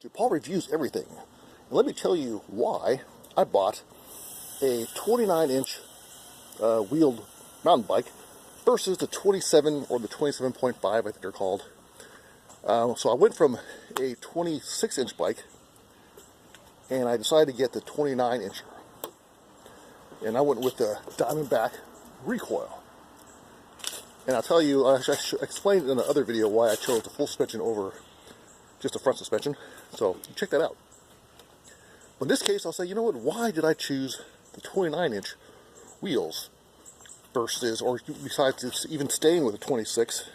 Paul reviews everything. And let me tell you why I bought a 29-inch wheeled mountain bike versus the 27 or the 27.5, I think they're called. So I went from a 26-inch bike and I decided to get the 29-incher. And I went with the Diamondback Recoil. And I'll tell you, I explained in the other video why I chose the full suspension over just the front suspension. So check that out. But in this case, I'll say, you know what, why did I choose the 29-inch wheels versus, or besides even staying with the 26?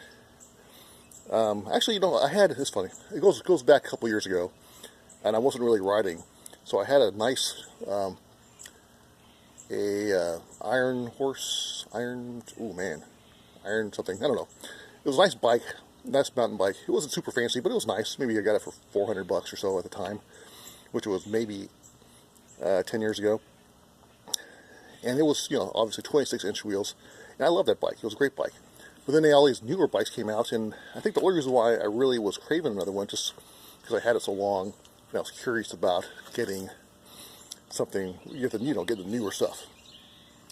Actually, you know, it's funny. It goes back a couple years ago, and I wasn't really riding. So I had a nice, iron something, I don't know. It was a nice bike, nice mountain bike. It wasn't super fancy, but it was nice. Maybe I got it for $400 or so at the time, which was maybe 10 years ago. And it was, you know, obviously 26-inch wheels. And I love that bike. It was a great bike. But then all these newer bikes came out, and I think the only reason why I really was craving another one, just because I had it so long, and I was curious about getting something, get the newer stuff.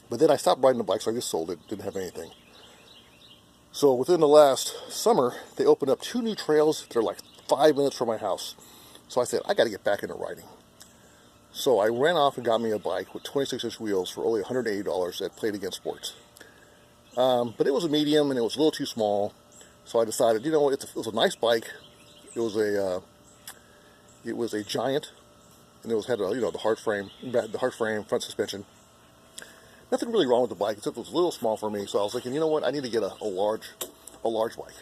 But then I stopped riding the bike, so I just sold it. Didn't have anything. So within the last summer, they opened up 2 new trails. They're like 5 minutes from my house. So I said, I got to get back into riding. So I ran off and got me a bike with 26-inch wheels for only $180 at Play It Again Sports. But it was a medium and it was a little too small. So I decided, you know, it was a nice bike. It was a Giant, and it had the hard frame front suspension. Nothing really wrong with the bike, except it was a little small for me. So I was thinking, you know what, I need to get a large bike.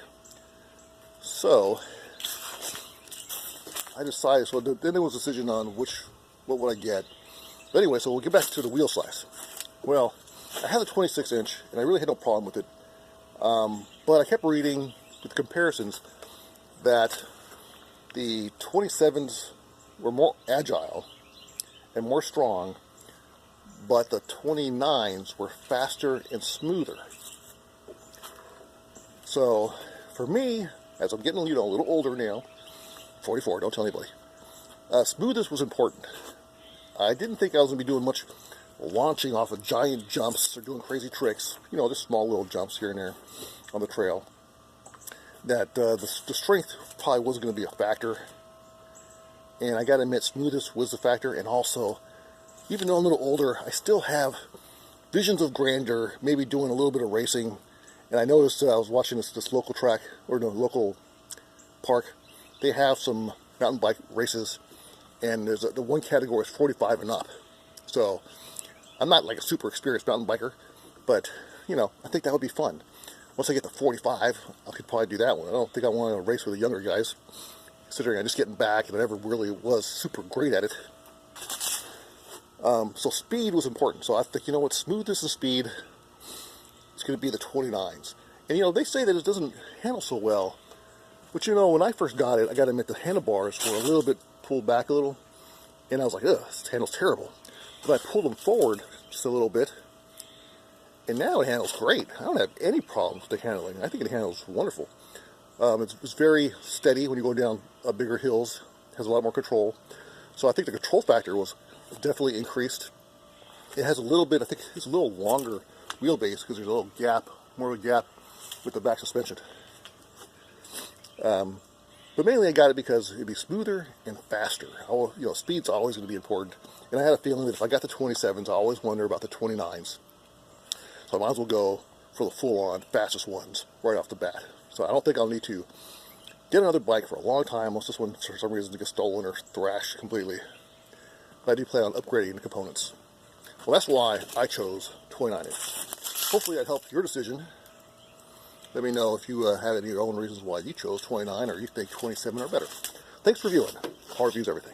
So I decided. So then there was a decision on what would I get. But anyway, so we'll get back to the wheel size. Well, I had a 26-inch, and I really had no problem with it. But I kept reading with comparisons that the 27s were more agile and more strong, but the 29s were faster and smoother. So for me, as I'm getting a little older now, 44, don't tell anybody, smoothness was important. I didn't think I was going to be doing much launching off of giant jumps or doing crazy tricks, just small little jumps here and there on the trail. That the strength probably wasn't going to be a factor. And I got to admit, smoothness was a factor, and also, even though I'm a little older, I still have visions of grandeur, maybe doing a little bit of racing. And I noticed I was watching this local track, or no, local park. They have some mountain bike races, and there's the one category is 45 and up. So I'm not like a super experienced mountain biker, but I think that would be fun. Once I get to 45, I could probably do that one. I don't think I want to race with the younger guys, considering I'm just getting back and I never really was super great at it. So speed was important. So I think, smoothness and speed, it's going to be the 29s. And they say that it doesn't handle so well. But when I first got it, I got to admit the handlebars were a little bit pulled back a little. And I was like, ugh, this handles terrible. But I pulled them forward just a little bit. And now it handles great. I don't have any problems with the handling. I think it handles wonderful. It's very steady when you go down bigger hills. It has a lot more control. So I think the control factor was definitely increased. It has a little bit, I think it's a little longer wheelbase because there's a little gap, more of a gap with the back suspension. But mainly I got it because it'd be smoother and faster. Speed's always going to be important. And I had a feeling that if I got the 27s, I always wonder about the 29s. So I might as well go for the full-on, fastest ones right off the bat. So I don't think I'll need to get another bike for a long time, unless this one, for some reason, gets stolen or thrashed completely. But I do plan on upgrading the components. Well, that's why I chose 29-inch. Hopefully that helped your decision. Let me know if you have any of your own reasons why you chose 29 or you think 27 are better. Thanks for viewing. Paul Reviews Everything.